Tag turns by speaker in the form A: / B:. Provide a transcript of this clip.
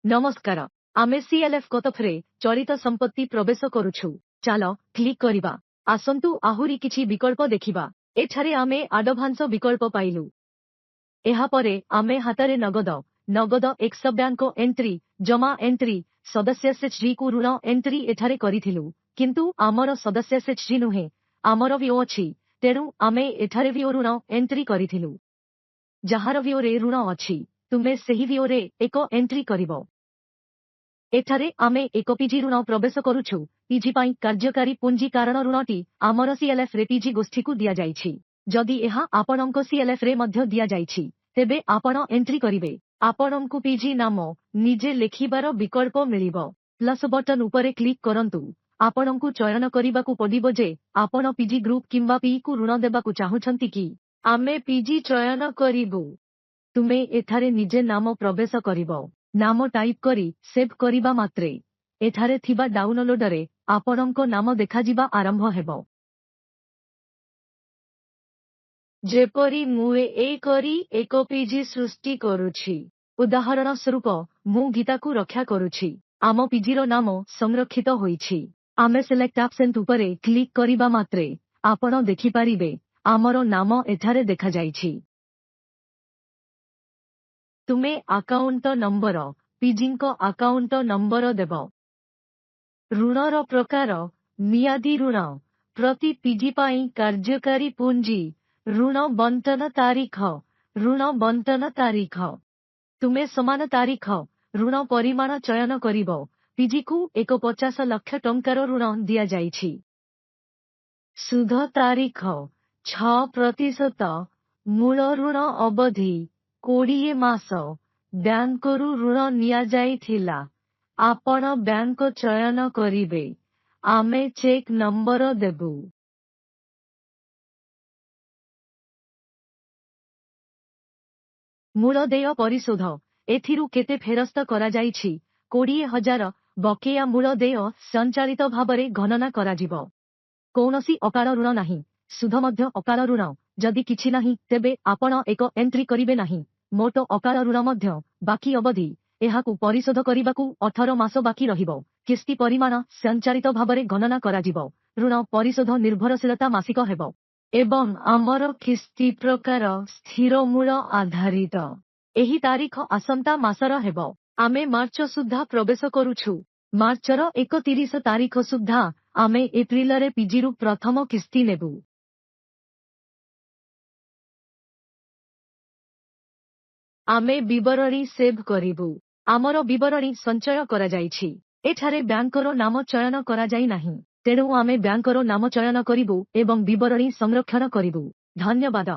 A: नमस्कार आमे सीएलएफ कतफरे चलित संपत्ति प्रवेश करुछु चाल क्लिक करिबा आसंतु आहुरी किछि विकल्प देखिबा एठारे आमे एडभांस विकल्प पाइलु एहा परे आमे हातारे नगद एक्स बैंक एंट्री जमा एंट्री सदस्य एसएचजी को ऋण एंट्री एठारे करिथिलु किंतु आमर सदस्य एसएचजी नुहे आमर विओ अछि तेणु आमे एठारे विओ ऋण एंट्री करिथिलु जहार विओ रे ऋण अछि तुमे सेही विओ रे एक एंट्री करिवो एठारे आमे एक पीजी ऋण प्रवेश करुछु पीजी पाई कार्यकारी पुंजी कारण ऋणटी आमर सीएलएफ रे पीजी गोष्ठी को दिया जाइछि जदि एहा आपणको सीएलएफ रे मध्य दिया जाइछि तेबे आपण एंट्री करिवे आपणको पीजी नाम निजे लेखिबार विकल्प मिलिबो प्लस बटन उपरे क्लिक करंतु आपणको चयन करिबाकू पडिबो जे आपण पीजी ग्रुप किंबा पी को ऋण देबाकू चाहुछंती कि आमे पीजी चयन करिबु तुमे एठारे निजे नाम प्रवेश करिवो नाम टाइप करी सेव करिबा मात्रे एठारे थिबा डाउनलोड रे आपणको नाम देखाजिबा आरंभ हेबो जेपरी मुए ए करी एक पीजी सृष्टि करुछि उदाहरण स्वरूप मु गीता को रक्षा करुछि आम पीजी रो नाम संरक्षित होईछि आमे सिलेक्ट एब्सेंट उपरे क्लिक करिबा मात्रे आपण देखि पारिबे आमरो नाम एठारे देखा जाइछि तुमे अकाउंट नंबर पीजींको अकाउंट नंबर देबो ऋणर प्रकार मियादी ऋण प्रति पीजी पाई कार्यकारी पुंजी ऋण बंटन तारीख तुमे समान तारीख ऋण परिमाण चयन करिवो पीजी को 50 लाख टंकार ऋण दिया जाइछि सुध तारीख 6% मूल ऋण अवधि 20 मास बैंकरू ऋण निया जाइथिला आपण बैंक चयन करिवे आमे चेक नंबर देबु मूल देय परिशोध एथिरु केते फेरस्त करा जाइछि 20,000 बकेया मूल देय संचालित भाबरे गणना करा जिवो कोनोसी अकाल ऋण नाही सुध मध्य अकाल ऋण जदि किछि नाही तेबे आपण एक एंट्री करिवे नाही मोट अकाल ऋण मध्य बाकी अवधि एहाकू परिशोध करिबाकू 18 मास बाकी रहिबो किस्ती परिमाण संचालित भाबरे गणना करा जिवो ऋण परिशोध निर्भरशीलता मासिक हेबो एवं आमर किस्ती प्रकार स्थिर मूल आधारित एही तारीख आसंता मासर हेबो आमे मार्च सुद्धा प्रवेश करुछु मार्चर 31 तारीख सुद्धा आमे एप्रिल रे पीजीरु प्रथम किस्ती नेबु आमे विवरणी सेव करिबु आमर विवरणी संचय करा जाइछि एठारे बैंकर नाम चयन करा जाई नाही तेणु आमे बैंकर नाम चयन करिबु एवं विवरणी संरक्षण करिबु धन्यवाद।